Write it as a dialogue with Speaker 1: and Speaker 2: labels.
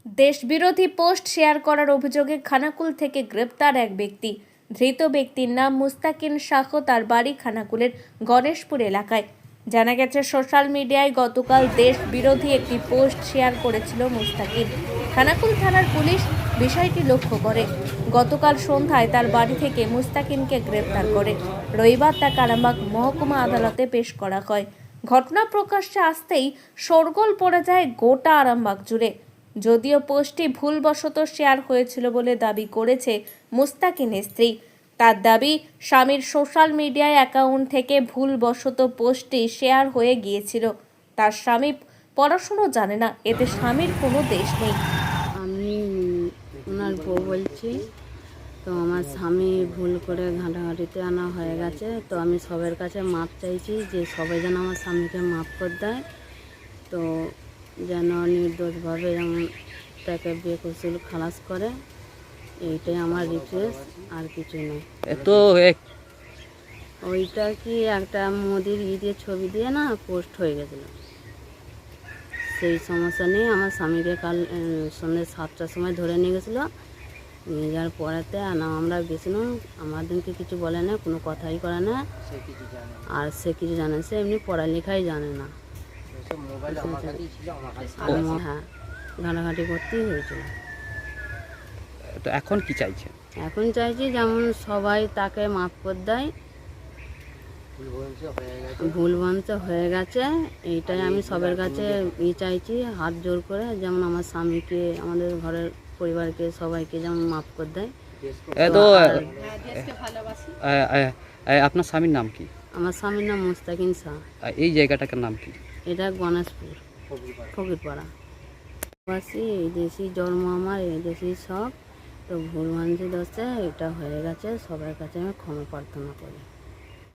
Speaker 1: দেশবিরোধী post share করার অভিযোগে খানাকুল থেকে গ্রেপ্তার এক ব্যক্তি। ধৃত ব্যক্তির নাম মুস্তাকিন শাহ, তার বাড়ি খানাকুলের গণেশপুর এলাকায়। জানা গেছে, সোশ্যাল মিডিয়ায় গতকাল দেশ বিরোধী একটি পোস্ট শেয়ার করেছিল মুস্তাকিন। খানাকুল থানার পুলিশ বিষয়টি লক্ষ্য করে গতকাল সন্ধ্যায় তার বাড়ি থেকে মুস্তাকিনকে গ্রেপ্তার করে। রবিবার তাকে আরামবাগ মহকুমা আদালতে পেশ করা হয়। ঘটনা প্রকাশ্যে আসতেই শোরগোল পড়ে যায় গোটা আরামবাগ জুড়ে। যদিও পোস্টটি ভুলবশত শেয়ার হয়েছিল বলে দাবি করেছে মুস্তাকিনের স্ত্রী। তার দাবি, স্বামীর সোশ্যাল মিডিয়া অ্যাকাউন্ট থেকে ভুলবশত পোস্টটি শেয়ার হয়ে গিয়েছিল। তার স্বামী পড়াশুনো জানে না, এতে স্বামীর কোনো দেশ নেই।
Speaker 2: আমি ওনার বউ বলছি। তো আমার স্বামী ভুল করে ঘাঁটাঘাঁটিতে আনা হয়ে গেছে। তো আমি সবার কাছে মাপ চাইছি যে সবাই যেন আমার স্বামীকে মাপ করে দেয়, তো যেন নির্দোষভাবে যেমন তাকে বেকসুর খালাস করে, এইটাই আমার রিকোয়েস্ট, আর কিছু নয়।
Speaker 3: তো
Speaker 2: ওইটা কি একটা মোদির ঈদের ছবি দিয়ে না পোস্ট হয়ে গেছিলো, সেই সমস্যা নিয়ে আমার স্বামীকে কাল সন্ধ্যে 7টার সময় ধরে নিয়ে গেছিলো। নিয়ে যাওয়ার পরেতে আমরা গেছিলাম, আমাদেরকে কিছু বলে না, কোনো কথাই করে না, আর সে কিছু জানে, সে এমনি পড়ালেখাই জানে না। হ্যাঁ, ঘাঁটাঘাঁটি করতেই হয়েছিল।
Speaker 3: তো এখন কি চাইছে?
Speaker 2: এখন চাইছি যেমন সবাই তাকে মাফ করে দেয়, ভুলভ্রান্ত হয়ে গেছে, এইটাই আমি সবার কাছে চাইছি হাত জোর করে, যেমন আমার স্বামীকে, আমাদের ঘরের পরিবারকে, সবাইকে যেমন মাফ করে দেয়।
Speaker 3: তো আপনার স্বামীর নাম কি?
Speaker 2: আমার স্বামীর নাম মুস্তাকিন শাহ।
Speaker 3: এই জায়গাটার নাম কি?
Speaker 2: এটা গণেশপুর, ফকিরপাড়া বাসী। এই দেশি জন্ম আমার, এই দেশি সব। তো ভুলভ্রান্তি দোষে এটা হয়ে গেছে, সবার কাছে আমি ক্ষমা প্রার্থনা করি।